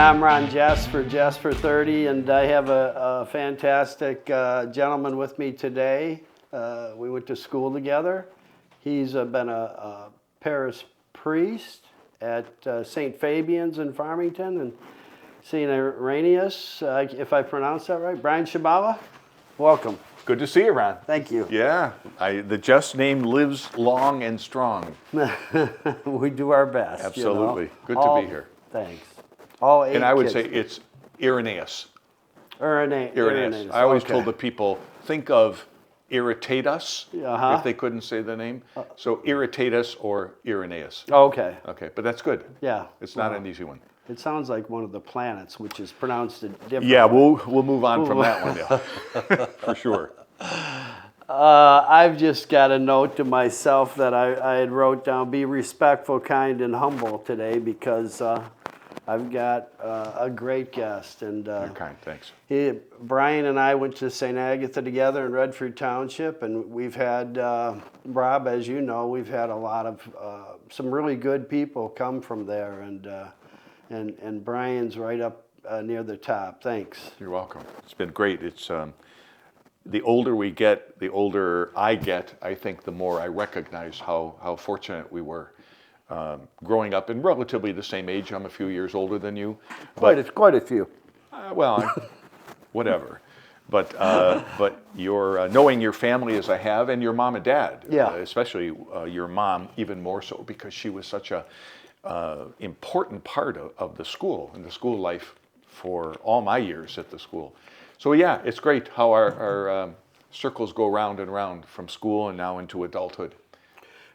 I'm Ron Jess for Jessfor30, and I have a fantastic gentleman with me today. We went to school together. He's been a parish priest at St. Fabian's in Farmington, and St. Irenaeus, if I pronounce that right. Brian Chabala, welcome. Good to see you, Ron. Thank you. Yeah, the Jess name lives long and strong. We do our best. Absolutely. You know? Good to be here. Thanks. All 8 And I would kids. say it's Irenaeus. Irenaeus. I always Okay. told the people, think of irritate us if they couldn't say the name. So irritate us or Irenaeus. Okay. Okay, but that's good. Yeah. It's not an easy one. It sounds like one of the planets, which is pronounced different. Yeah, we'll move on from that one, yeah. For sure. I've just got a note to myself that I had wrote down, be respectful, kind, and humble today, because I've got a great guest. And You're kind, thanks. Brian and I went to St. Agatha together in Redford Township, and we've had, Rob, as you know, we've had a lot of, some really good people come from there, and Brian's right up near the top. Thanks. You're welcome. It's been great. It's the older we get, the older I get, I think the more I recognize how fortunate we were. Growing up in relatively the same age, I'm a few years older than you. Quite a few. Whatever. But your knowing your family as I have, and your mom and dad, especially your mom, even more so, because she was such a important part of the school and the school life for all my years at the school. So yeah, it's great how our circles go round and round from school and now into adulthood.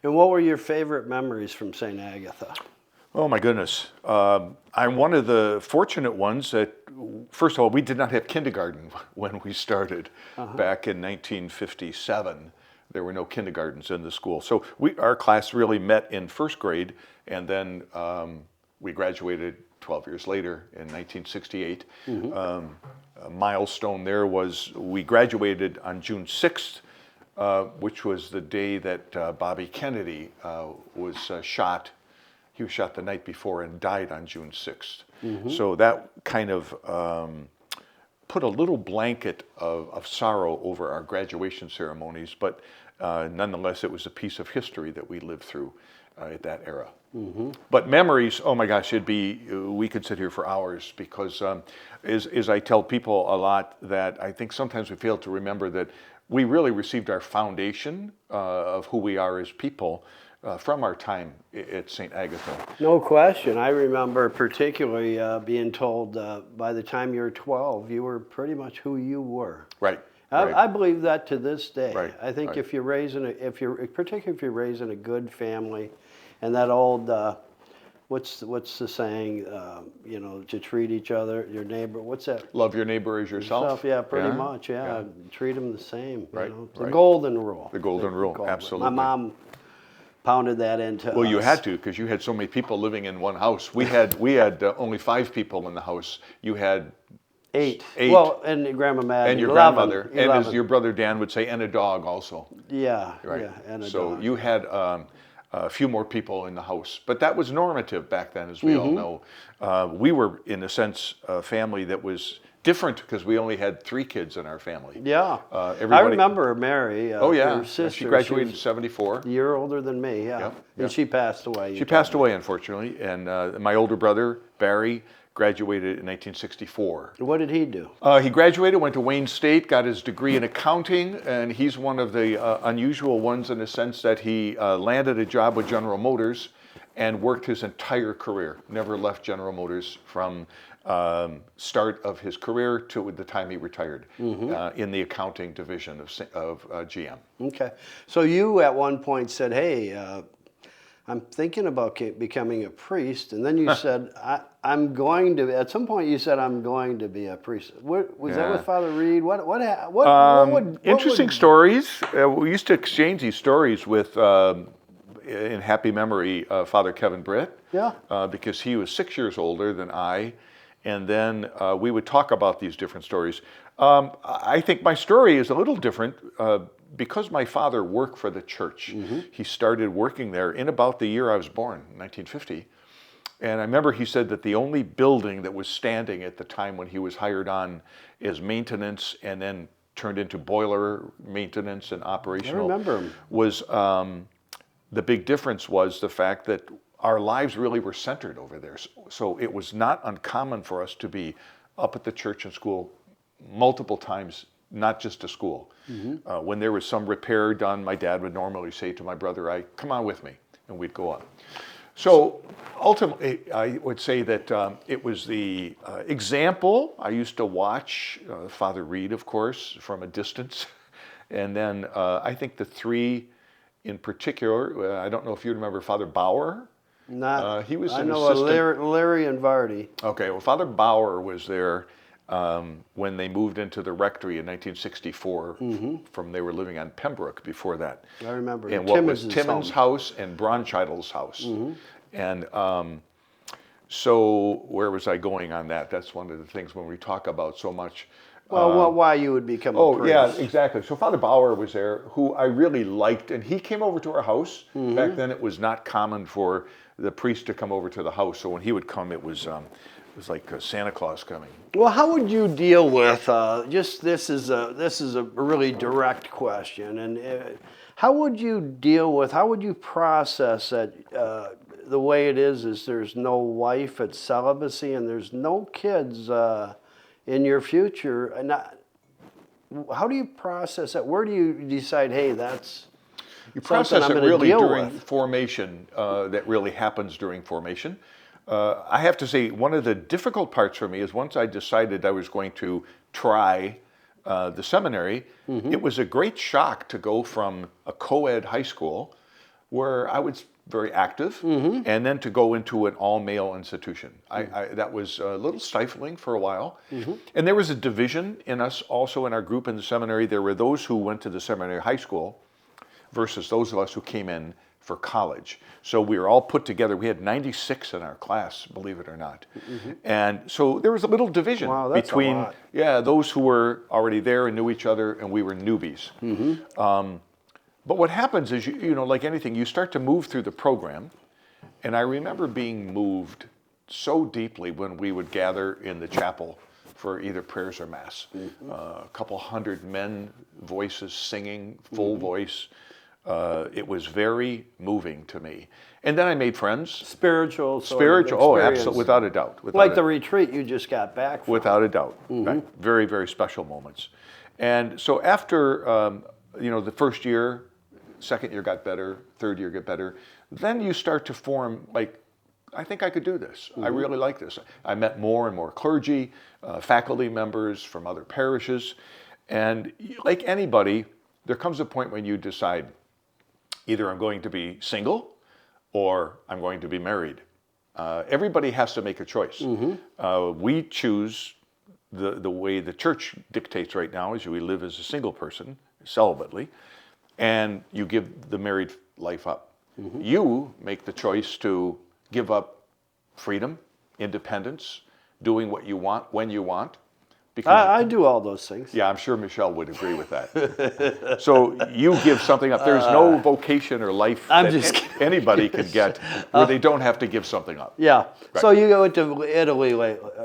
And what were your favorite memories from St. Agatha? Oh my goodness. I'm one of the fortunate ones that, first of all, we did not have kindergarten when we started back in 1957. There were no kindergartens in the school. So our class really met in first grade, and then we graduated 12 years later in 1968. A milestone there was we graduated on June 6th, which was the day that Bobby Kennedy was shot. He was shot the night before and died on June 6th. So that kind of put a little blanket of sorrow over our graduation ceremonies, but nonetheless, it was a piece of history that we lived through at that era. But memories, oh my gosh, we could sit here for hours, because as I tell people a lot, that I think sometimes we fail to remember that we really received our foundation of who we are as people from our time at St. Agatha. No question. I remember particularly being told by the time you were 12, you were pretty much who you were. Right. I believe that to this day. Right. I think if you're particularly if you're raised in a good family, and that old, what's the saying? To treat each other, your neighbor. What's that? Love your neighbor as yourself. Yeah, pretty much. Yeah. Treat them the same. Right. The golden rule. The golden rule. Absolutely. My mom pounded that into us. Well, you had to, because you had so many people living in one house. We had only 5 people in the house. You had 8. 8. Well, and Grandma Maddie. And your 11, grandmother. 11. And as your brother Dan would say, and a dog also. Yeah. Right. Yeah, and a so dog. you had a few more people in the house. But that was normative back then, as we all know. We were, in a sense, a family that was different, because we only had 3 kids in our family. Yeah. Everybody, I remember Mary. Her sister. She graduated in 74. A year older than me, yeah. Yep, And she passed away. She passed away, unfortunately. And my older brother, Barry, graduated in 1964. What did he do? He graduated, went to Wayne State, got his degree in accounting, and he's one of the unusual ones in the sense that he landed a job with General Motors and worked his entire career. Never left General Motors from start of his career to the time he retired in the accounting division of GM. Okay. So you at one point said, hey, I'm thinking about becoming a priest, and then you said, I'm going to, at some point you said, I'm going to be a priest. Was that with Father Reed? Interesting stories. We used to exchange these stories with, in happy memory, Father Kevin Britt. Yeah. Because he was 6 years older than I, and then we would talk about these different stories. I think my story is a little different because my father worked for the church. He started working there in about the year I was born, 1950. And I remember he said that the only building that was standing at the time when he was hired on as maintenance and then turned into boiler maintenance and operational. I remember him. Was the big difference was the fact that our lives really were centered over there. So it was not uncommon for us to be up at the church and school multiple times, not just to school. When there was some repair done, my dad would normally say to my brother, come on with me, and we'd go up. So ultimately, I would say that it was the example. I used to watch Father Reed, of course, from a distance. And then I think the three in particular, I don't know if you remember Father Bauer. He was an assistant. Larry and Vardy. Okay, well, Father Bauer was there when they moved into the rectory in 1964. From they were living on Pembroke before that. I remember. And what was Timmons' house and Bronchidle's house. And so where was I going on that? That's one of the things when we talk about so much. Well, why you would become a priest. Yeah, exactly. So Father Bauer was there, who I really liked, and he came over to our house. Back then, it was not common for the priest to come over to the house. So when he would come, it was like Santa Claus coming. Well, how would you deal with this is a really direct question, and how would you process that the way it is there's no wife, it's celibacy, and there's no kids in your future, and how do you process that? Where do you decide, hey, that's you process something it I'm going to really deal during with? formation. That really happens during formation. I have to say, one of the difficult parts for me is once I decided I was going to try the seminary, it was a great shock to go from a co-ed high school where I was very active, and then to go into an all-male institution. That was a little stifling for a while. And there was a division in us also in our group in the seminary. There were those who went to the seminary high school versus those of us who came in for college. So we were all put together. We had 96 in our class, believe it or not. And so there was a little division between those who were already there and knew each other, and we were newbies. But what happens is, you know, like anything, you start to move through the program. And I remember being moved so deeply when we would gather in the chapel for either prayers or mass. A couple hundred men, voices singing, full voice. It was very moving to me. And then I made friends. Spiritual, absolutely, without a doubt. Like the retreat you just got back from. Without a doubt. Right. Very, very special moments. And so after, the first year, second year got better, third year got better, then you start to form, like, I think I could do this. I really like this. I met more and more clergy, faculty members from other parishes. And like anybody, there comes a point when you decide, either I'm going to be single or I'm going to be married. Everybody has to make a choice. We choose the way the church dictates right now is we live as a single person, celibately, and you give the married life up. You make the choice to give up freedom, independence, doing what you want, when you want. I do all those things. Yeah, I'm sure Michelle would agree with that. So you give something up. There's no vocation or life that anybody can get where they don't have to give something up. Yeah. Right. So you went to Italy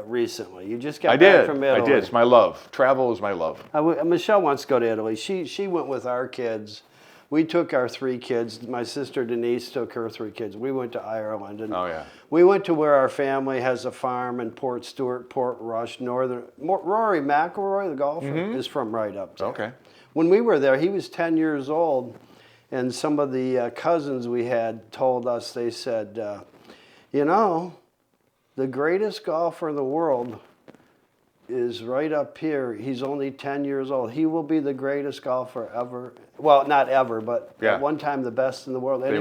recently. You just got back from Italy. I did. It's my love. Travel is my love. Michelle wants to go to Italy. She went with our kids. We took our 3 kids. My sister Denise took her 3 kids. We went to Ireland. And we went to where our family has a farm in Port Stewart, Port Rush, Rory McIlroy, the golfer, is from right up there. Okay. When we were there, he was 10 years old, and some of the cousins we had told us, they said, the greatest golfer in the world is right up here. He's only 10 years old. He will be the greatest golfer ever. Well, not ever, but at one time the best in the world. And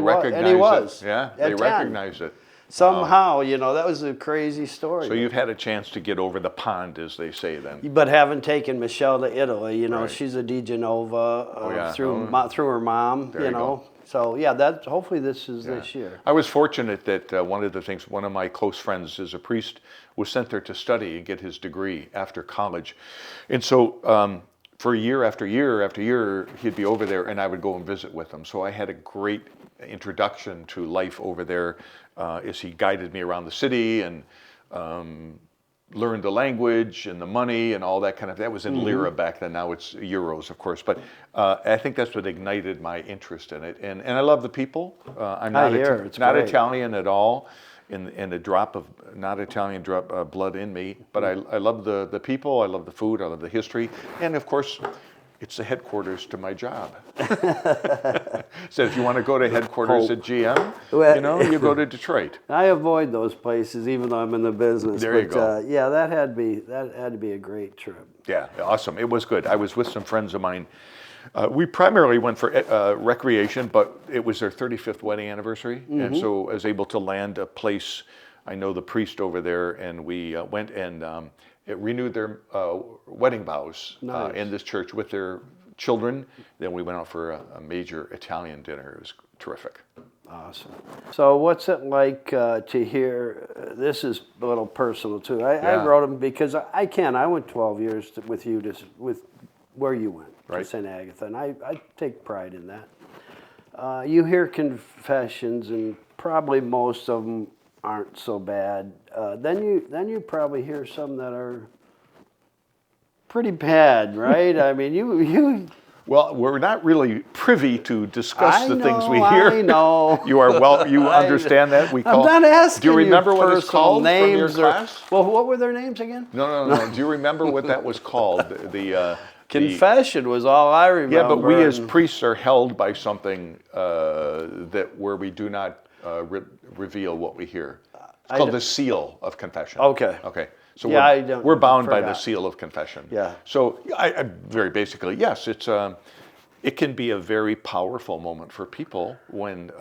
he was. Yeah, they recognized it. Somehow, that was a crazy story. So you've had a chance to get over the pond, as they say then. But having taken Michelle to Italy, she's a Di Genova through her mom, There you go. So hopefully this is this year. I was fortunate that one of my close friends is a priest, was sent there to study and get his degree after college. And so for year after year after year, he'd be over there, and I would go and visit with him. So I had a great introduction to life over there as he guided me around the city and learned the language and the money and all that kind of. That was in lira back then. Now it's euros, of course. But I think that's what ignited my interest in it. And I love the people. I'm not great. Italian at all. In a drop of not Italian blood in me, but I love the people, I love the food, I love the history, and of course, it's the headquarters to my job. So if you want to go to headquarters at GM, you go to Detroit. I avoid those places even though I'm in the business. There you go. Yeah, that had to be a great trip. Yeah, awesome. It was good. I was with some friends of mine. We primarily went for recreation, but it was their 35th wedding anniversary, and so I was able to land a place. I know the priest over there, and we went and it renewed their wedding vows in this church with their children. Then we went out for a major Italian dinner. It was terrific. Awesome. So what's it like to hear, this is a little personal too. I wrote them because I went 12 years with you with where you went. Right. To St. Agatha, and I take pride in that. You hear confessions, and probably most of them aren't so bad. Then you probably hear some that are pretty bad, right? I mean, you. Well, we're not really privy to discuss the things we hear. I know. You are well. You understand that we call. I'm not asking. Do you remember what it's personal called names from your class? Well, what were their names again? No. Do you remember what that was called? Confession was all I remember. Yeah, but we as priests are held by something where we do not reveal what we hear. It's called the seal of confession. Okay. Okay. So we're bound by the seal of confession. Yeah. So I very basically, yes, it can be a very powerful moment for people when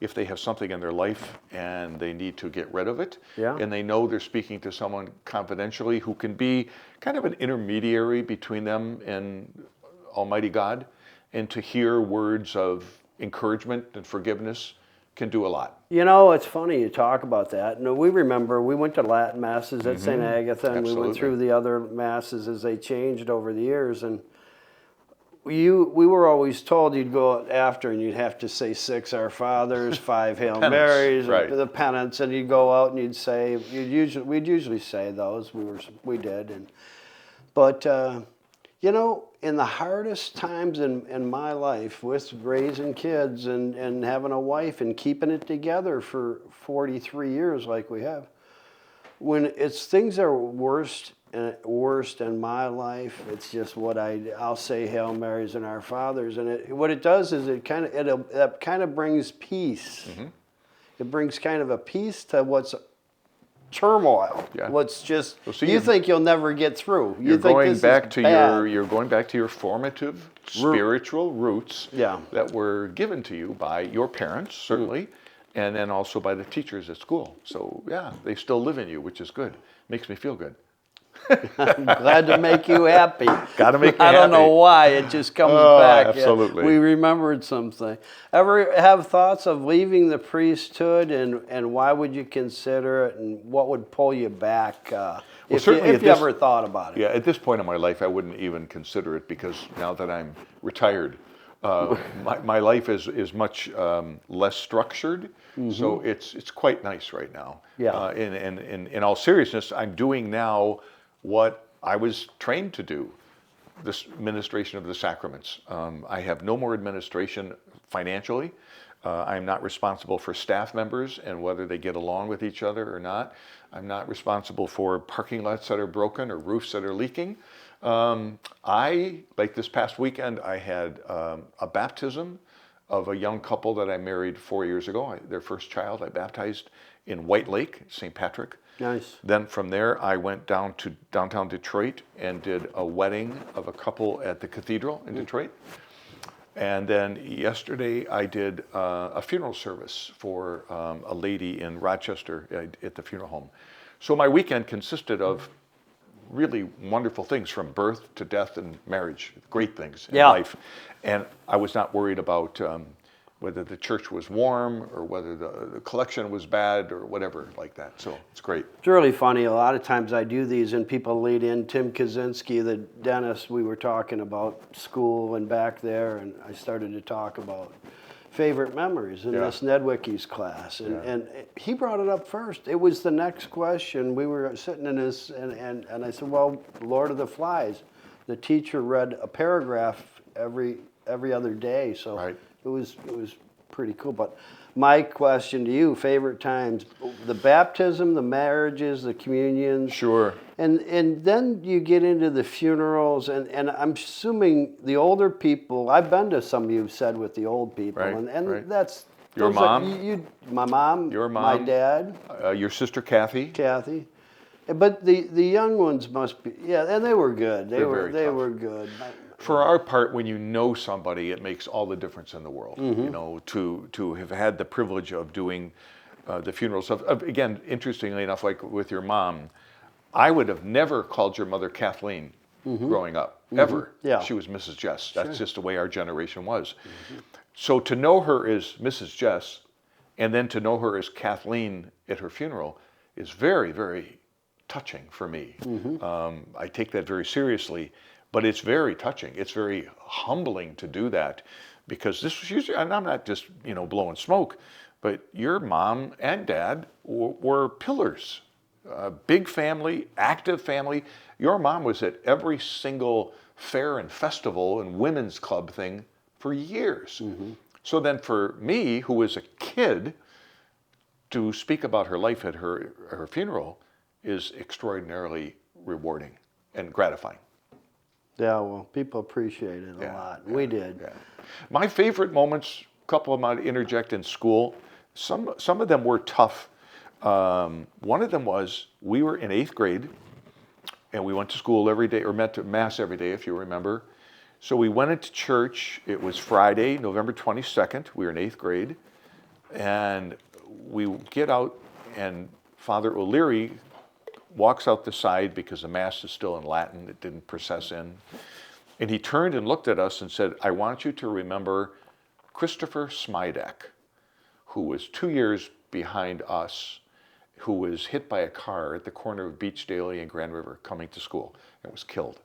if they have something in their life and they need to get rid of it, and they know they're speaking to someone confidentially who can be kind of an intermediary between them and Almighty God, and to hear words of encouragement and forgiveness can do a lot. You know, it's funny you talk about that. No, we remember we went to Latin masses at St. Agatha, and we went through the other masses as they changed over the years, and we were always told you'd go after and you'd have to say 6 Our Fathers, 5 Hail Marys, the penance, and you'd go out and you'd say, we'd usually say those. We did, but in the hardest times in my life with raising kids and having a wife and keeping it together for 43 years like we have, when things are worst in my life, it's just what I'll say Hail Marys and Our Fathers, and what it does is it kind of brings peace. It brings kind of a peace to what's turmoil. Yeah. What's just you think you'll never get through. You're going back to your formative spiritual roots that were given to you by your parents, certainly, and then also by the teachers at school. So yeah, they still live in you, which is good. Makes me feel good. I'm glad to make you happy. Got to make me I happy. don't know why, it just comes back. Absolutely. We remembered something. Ever have thoughts of leaving the priesthood, and why would you consider it, and what would pull you back if you ever thought about it? Yeah, at this point in my life, I wouldn't even consider it, because now that I'm retired, my life is much less structured. So it's quite nice right now. Yeah. In all seriousness, I'm doing now what I was trained to do, this administration of the sacraments. I have no more administration financially. I'm not responsible for staff members and whether they get along with each other or not. I'm not responsible for parking lots that are broken or roofs that are leaking. Like this past weekend, I had a baptism of a young couple that I married 4 years ago. Their first child I baptized in White Lake, St. Patrick. Nice. Then from there, I went down to downtown Detroit and did a wedding of a couple at the cathedral in Detroit. And then yesterday, I did a funeral service for a lady in Rochester at the funeral home. So my weekend consisted of really wonderful things, from birth to death and marriage, great things in life. And I was not worried about whether the church was warm or whether the collection was bad or whatever like that. So it's great. It's really funny. A lot of times I do these and people lead in. Tim Kaczynski, the dentist, we were talking about school and back there, and I started to talk about favorite memories in Miss Nedwicky's class. And he brought it up first. It was the next question. We were sitting in his, and I said, well, Lord of the Flies. The teacher read a paragraph every other day. So it was pretty cool. But my question to you, favorite times, the baptism, the marriages, the communions. Sure. And then you get into the funerals, and I'm assuming the older people, I've been to some you've said with the old people, and that's... Your mom? My mom, your mom, my dad. Your sister Kathy. Kathy. But the young ones must be, and they were good. They were good. For our part, when you know somebody, it makes all the difference in the world. You know, to have had the privilege of doing the funeral stuff. Again, interestingly enough, like with your mom, I would have never called your mother Kathleen growing up, ever. Yeah. She was Mrs. Jess. That's just the way our generation was. So to know her as Mrs. Jess, and then to know her as Kathleen at her funeral, is very, very touching for me. I take that very seriously, but it's very touching. It's very humbling to do that, because this was usually, and I'm not just, you know, blowing smoke, but your mom and dad were pillars. Big family, active family. Your mom was at every single fair and festival and women's club thing for years. So then for me, who was a kid, to speak about her life at her funeral is extraordinarily rewarding and gratifying. Yeah, well, people appreciate it a lot. We did. Yeah. My favorite moments, a couple of them I'd interject in school. Some of them were tough. One of them was, we were in 8th grade, and we went to school every day, or met to Mass every day, if you remember. So we went into church. It was Friday, November 22nd. We were in 8th grade. And we get out, and Father O'Leary walks out the side because the Mass is still in Latin. It didn't process in. And he turned and looked at us and said, I want you to remember Christopher Smidek, who was 2 years behind us, who was hit by a car at the corner of Beach Daly and Grand River coming to school and was killed.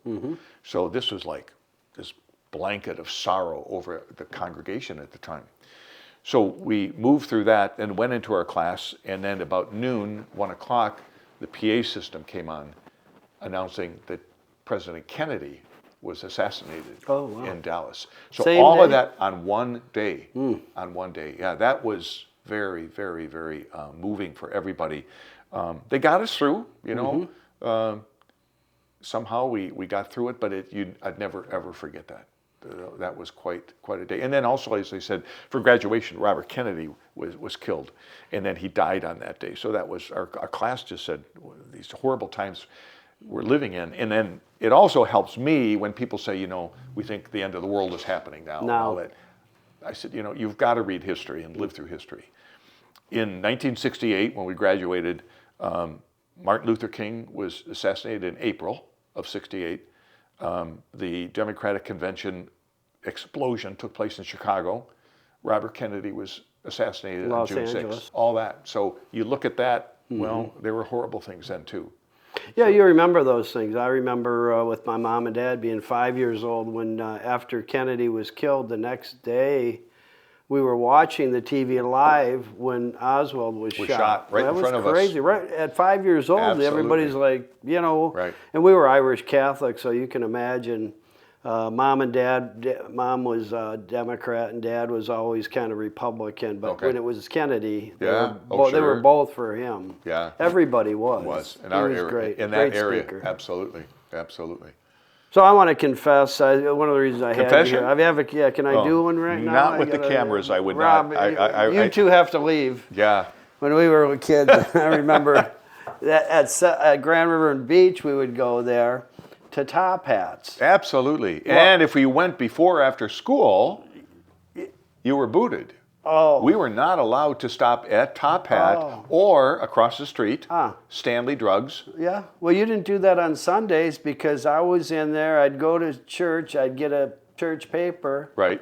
So this was like this blanket of sorrow over the congregation at the time. So we moved through that and went into our class, and then about noon, 1 o'clock, the PA system came on announcing that President Kennedy was assassinated in Dallas. So Same all day? of that on one day. On one day. Yeah, that was very, very, very moving for everybody. They got us through, you know. Somehow we got through it, but I'd never, ever forget that. That was quite a day. And then also, as I said, for graduation, Robert Kennedy was killed, and then he died on that day. So that was, our class just said, these horrible times we're living in. And then it also helps me when people say, you know, we think the end of the world is happening now. And all that. I said, you know, you've got to read history and live through history. In 1968, when we graduated, Martin Luther King was assassinated in April of '68. The Democratic Convention explosion took place in Chicago. Robert Kennedy was assassinated on June 6th. All that. So you look at that, well, there were horrible things then too. Yeah, you remember those things. I remember with my mom and dad being 5 years old when after Kennedy was killed, the next day we were watching the TV live when Oswald was shot. Right in front of us. That was crazy. Right at 5 years old, everybody's like, you know, and we were Irish Catholic, so you can imagine mom and dad, mom was Democrat and dad was always kind of Republican, but when it was Kennedy, they were both for him. Yeah. Everybody was. In our was area. great. In that great area, speaker. Absolutely. Absolutely. So I want to confess. One of the reasons I had you here. Can I do one right now? Not with the cameras. I would Rob, not. You two have to leave. Yeah. When we were kids, I remember that at Grand River and Beach, we would go there to Top Hats. Absolutely. And if we went before or after school, you were booted. Oh. We were not allowed to stop at Top Hat or across the street, Stanley Drugs. Yeah. Well, you didn't do that on Sundays because I was in there. I'd go to church. I'd get a church paper. Right.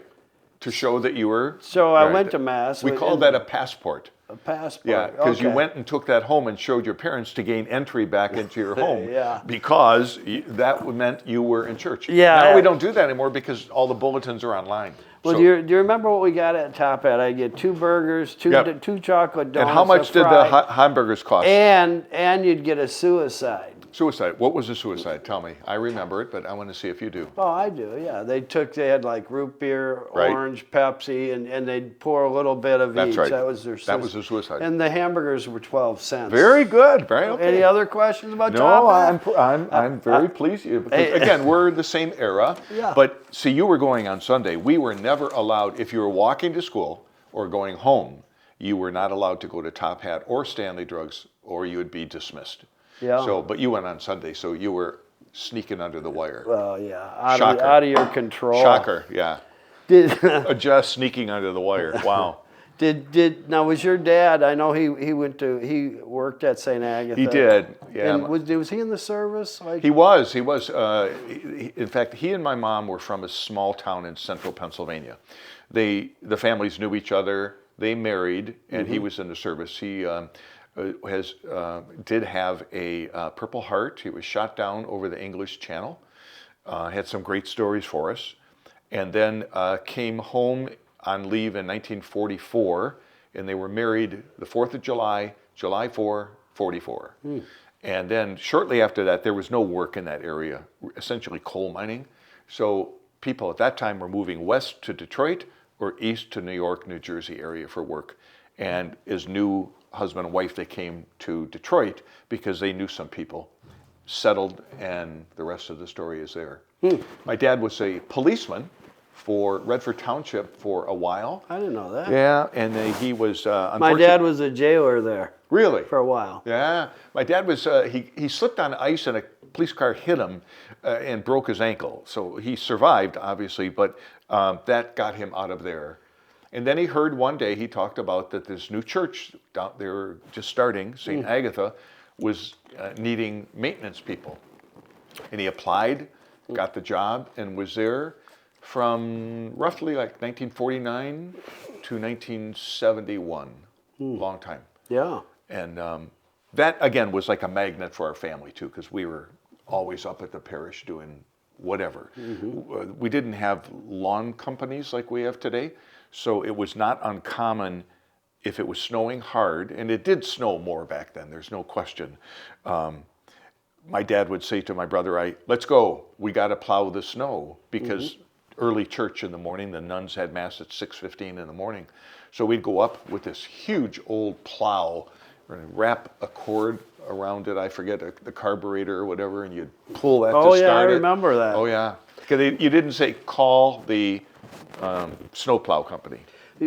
to show that you were. So I right. went to Mass. We called that a passport. A passport. Yeah, because you okay. went and took that home and showed your parents to gain entry back into your home. Yeah. Because that meant you were in church. Yeah. Now we don't do that anymore because all the bulletins are online. Well, So- do you remember what we got at Top Hat? I get 2 burgers, two Yep. two chocolate donuts. And how much a did fry, the hamburgers cost? and you'd get a suicide. Suicide. What was a suicide? Tell me. I remember it, but I want to see if you do. Oh, I do. Yeah, they had like root beer, Right. orange, Pepsi, and they'd pour a little bit of That's each. right. That was their. That was a suicide. And the hamburgers were 12 cents. Very good. Very okay. Any other questions about No, Top Hat? I'm very pleased. Because, again, we're the same era. Yeah. But see, you were going on Sunday. We were never allowed, if you were walking to school or going home, you were not allowed to go to Top Hat or Stanley Drugs, or you would be dismissed. Yeah. So, but you went on Sunday, so you were sneaking under the wire. Well, yeah, Shocker. out of your control. Shocker, yeah. Did Just sneaking under the wire. Wow. now was your dad? I know he worked at St. Agatha. He did. Yeah. And was he in the service? Like He was. In fact, he and my mom were from a small town in central Pennsylvania. The families knew each other. They married, and he was in the service. He did have a Purple Heart. He was shot down over the English Channel. Had some great stories for us, and then came home on leave in 1944, and they were married the 4th of July, July 4, 44. And then shortly after that, there was no work in that area, essentially coal mining. So people at that time were moving west to Detroit or east to New York, New Jersey area for work. And as new husband and wife, they came to Detroit because they knew some people, settled, and the rest of the story is there. My dad was a policeman for Redford Township for a while. I didn't know that. Yeah, and he was My dad was a jailer there really for a while. Yeah, my dad was he slipped on ice and a police car hit him and broke his ankle. So he survived, obviously, but that got him out of there. And then he heard one day, he talked about that this new church down there just starting, St. Agatha, was needing maintenance people. And he applied, got the job, and was there from roughly like 1949 to 1971. Long time. Yeah. And that, again, was like a magnet for our family, too, because we were always up at the parish doing whatever. We didn't have lawn companies like we have today, so it was not uncommon if it was snowing hard, and it did snow more back then, there's no question. My dad would say to my brother, let's go, we got to plow the snow, because early church in the morning, the nuns had mass at 6:15 in the morning. So we'd go up with this huge old plow, and wrap a cord around it, I forget, the carburetor or whatever, and you'd pull that to start it. Oh, yeah, I remember that. Oh, yeah. Because you didn't say call the snowplow company.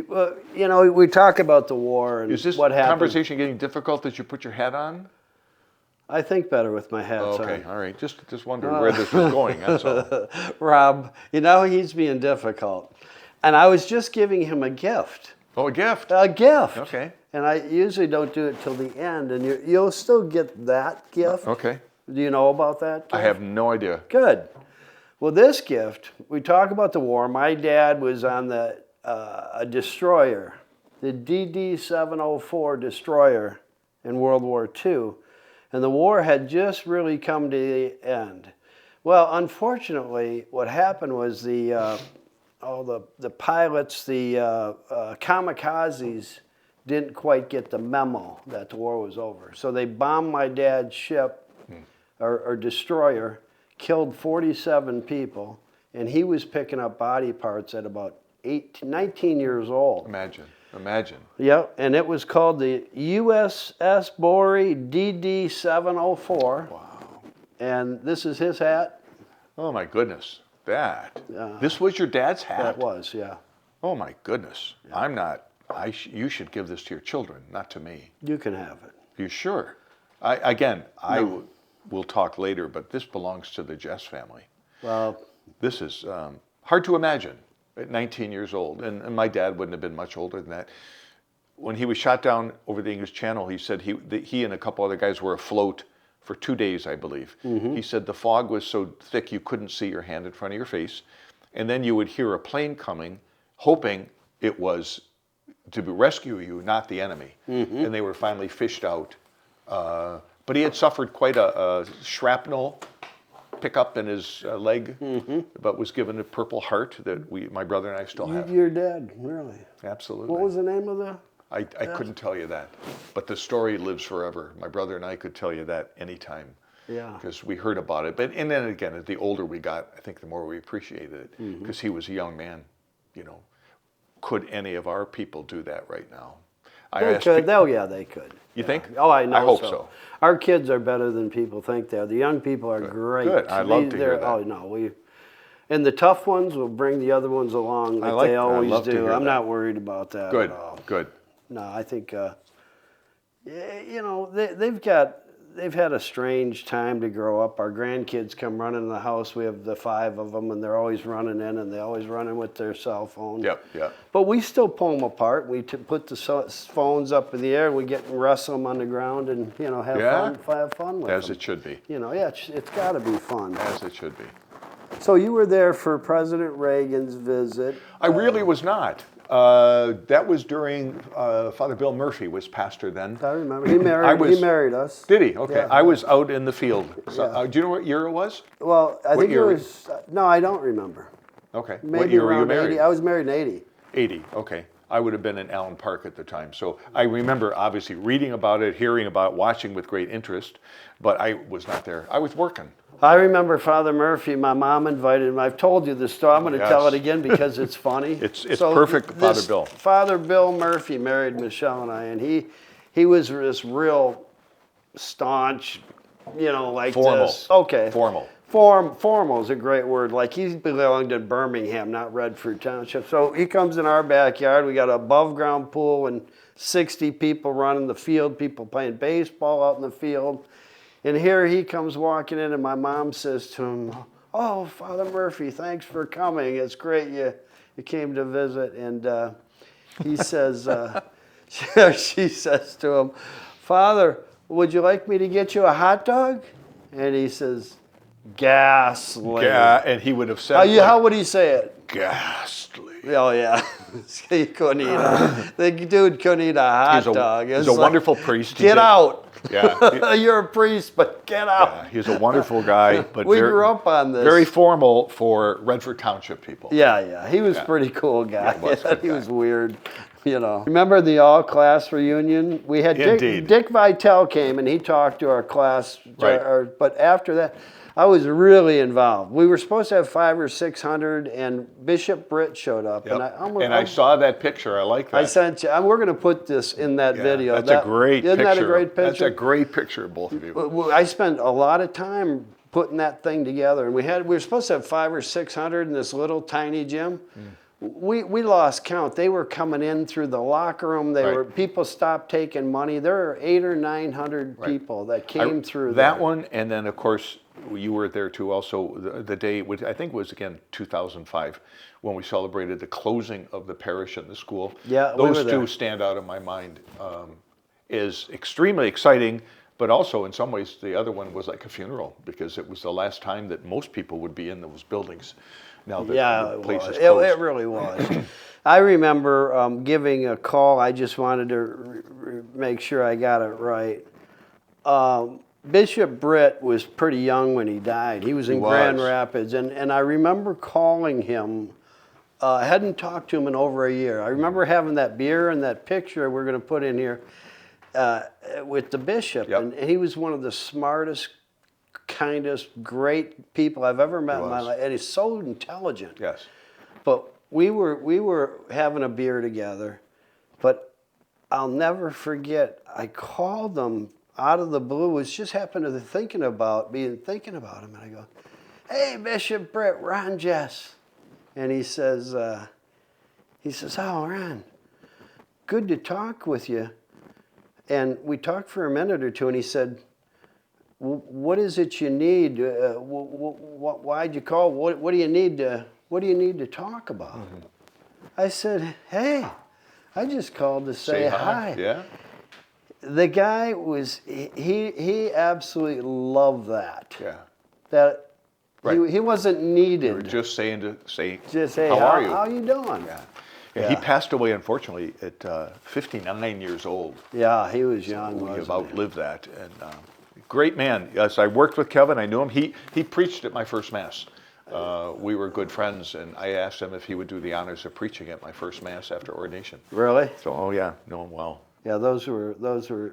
Well, you know, we talk about the war and Is this what happened. conversation getting difficult that you put your hat on? I think better with my hat on. Okay, all right. Just wondering where this was going, that's all. Rob, you know, he's being difficult. And I was just giving him a gift. Oh, a gift. A gift. Okay. And I usually don't do it till the end, and you'll still get that gift. Okay. Do you know about that gift? I have no idea. Good. Well, this gift, we talk about the war. My dad was on a destroyer, the DD-704 destroyer in World War II, and the war had just really come to the end. Well, unfortunately, what happened was the pilots, the kamikazes, didn't quite get the memo that the war was over. So they bombed my dad's ship, or destroyer, killed 47 people, and he was picking up body parts at about 19 years old. Imagine. Yep, and it was called the USS Bory DD-704. Wow. And this is his hat. Oh, my goodness. This was your dad's hat? That was, yeah. Oh, my goodness. Yeah. I'm not. You should give this to your children, not to me. You can have it. You sure? I will talk later, but this belongs to the Jess family. Well, this is hard to imagine at 19 years old, and my dad wouldn't have been much older than that. When he was shot down over the English Channel, he said he and a couple other guys were afloat for 2 days, I believe. He said the fog was so thick you couldn't see your hand in front of your face, and then you would hear a plane coming hoping it was to rescue you, not the enemy. And they were finally fished out. But he had suffered quite a shrapnel pickup in his leg, but was given a Purple Heart that my brother and I still have. Your dad, really? Absolutely. What was the name of the? I couldn't tell you that, but the story lives forever. My brother and I could tell you that anytime. Yeah. Because we heard about it. But and then again, the older we got, I think the more we appreciated it. Because he was a young man, you know. Could any of our people do that right now? They could. Oh, yeah, they could. You think? Oh, I know. I hope so. Our kids are better than people think they are. The young people are great. Good. I love to hear that. Oh no, and the tough ones will bring the other ones along like they always do. I'm not worried about that Good. at all. Good. No, I think you know they've had a strange time to grow up. Our grandkids come running in the house. We have the 5 of them, and they're always running in, and they always running with their cell phone. Yep. But we still pull them apart. We put the phones up in the air. We get and wrestle them on the ground, and have fun with them. As it should be. It's got to be fun. As it should be. So you were there for President Reagan's visit. I really was not. That was during Father Bill Murphy was pastor then. I remember. He married us. Did he? Okay. Yeah. I was out in the field. So, do you know what year it was? Well, I think it was. No, I don't remember. Okay. Maybe what year were you around married? 80. I was married in 80. 80. Okay. I would have been in Allen Park at the time. So I remember obviously reading about it, hearing about it, watching with great interest, but I was not there. I was working. I remember Father Murphy, my mom invited him. I've told you this story. I'm going to tell it again because it's funny. It's perfect, Father Bill. Father Bill Murphy married Michelle and I, and he was this real staunch, like formal. this. Okay. Formal. Formal is a great word. Like he belonged in Birmingham, not Redford Township. So he comes in our backyard. We got an above ground pool and 60 people running the field, people playing baseball out in the field. And here he comes walking in, and my mom says to him, "Oh, Father Murphy, thanks for coming. It's great you came to visit." And he says, she says to him, "Father, would you like me to get you a hot dog?" And he says, "Ghastly." Yeah, and he would have said, how would he say it? Ghastly. Oh, yeah. He couldn't eat the dude couldn't eat a hot dog. He's a wonderful priest. Get out. Yeah. You're a priest, but get out. Yeah, he's a wonderful guy. But we grew up on this. Very formal for Redford Township people. Yeah. He was a pretty cool guy. Yeah, he was weird. Remember the all-class reunion? We had Dick Vitale came and he talked to our class. Right. But after that, I was really involved. We were supposed to have 500 or 600, and Bishop Britt showed up. Yep. And I saw that picture. I like that. I sent you. We're going to put this in that video. That's a great picture. Isn't that a great picture? That's a great picture of both of you. I spent a lot of time putting that thing together, and we were supposed to have 500 or 600 in this little tiny gym. We lost count. They were coming in through the locker room. People stopped taking money. There were 800 or 900 people that came through that there. one, and then of course you were there too. Also, the day I think was again 2005 when we celebrated the closing of the parish and the school. Yeah, those two stand out in my mind. Is extremely exciting, but also in some ways the other one was like a funeral because it was the last time that most people would be in those buildings. Now that the place is closed. It really was. I remember giving a call. I just wanted to make sure I got it right. Bishop Britt was pretty young when he died. He was in Grand Rapids, and I remember calling him. I hadn't talked to him in over a year. I remember having that beer and that picture we're going to put in here with the bishop, and he was one of the smartest, kindest, great people I've ever met in my life, and he's so intelligent. Yes. But we were having a beer together, but I'll never forget. I called him out of the blue. Was just happened to thinking about him, and I go, "Hey, Bishop Britt, Ron Jess," and he says, "Oh, Ron, good to talk with you." And we talked for a minute or two, and he said, "What is it you need? Why'd you call? What do you need to talk about?" I said, "Hey, I just called to say hi." Yeah. The guy was he absolutely loved that. Yeah. That he wasn't needed. You were just saying to say, Just say, how are you? How you doing? Yeah. Yeah, he passed away, unfortunately, at 59 years old. Yeah, he was young. We have wasn't he? outlived that. And great man. Yes, I worked with Kevin. I knew him. He preached at my first Mass. We were good friends, and I asked him if he would do the honors of preaching at my first Mass after ordination. Really? So, oh yeah, know him well. Yeah, those were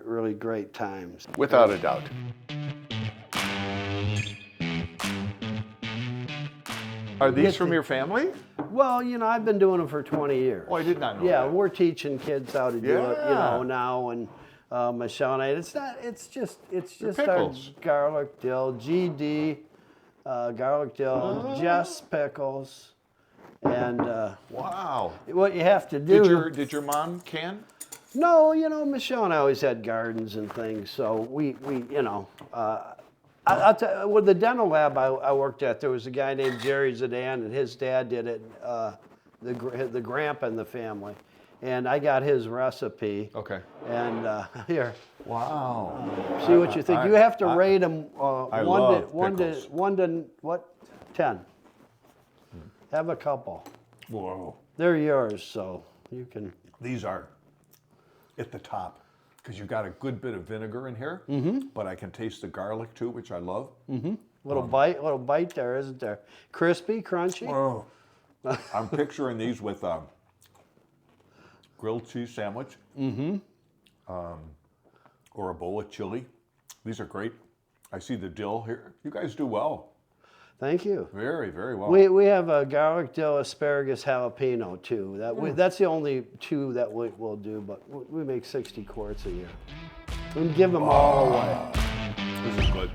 really great times. Without a doubt. Are these from your family? Well, I've been doing them for 20 years. Oh, I did not know Yeah, that. we're teaching kids how to do it, Yeah. now, and Michelle and I. It's just our pickles. garlic dill, GD, garlic dill, Jess pickles, and Wow. what you have to do. Did your mom can? No, Michelle and I always had gardens and things, so we I'll tell you, with the dental lab I worked at, there was a guy named Jerry Zidane, and his dad did it, the grandpa in the family, and I got his recipe. Okay. And here, Wow. see what you think. You have to rate them I one love to pickles. 1 to what? 10. Have a couple. Whoa. They're yours, so you can. These are at the top because you got a good bit of vinegar in here, but I can taste the garlic too, which I love. Little bite there, isn't there? Crispy, crunchy. Oh. I'm picturing these with a grilled cheese sandwich or a bowl of chili. These are great. I see the dill here. You guys do well. Thank you. Very, very well. We have a garlic dill asparagus jalapeno too. That's the only two that we'll do, but we make 60 quarts a year. We can give them all away. This is good.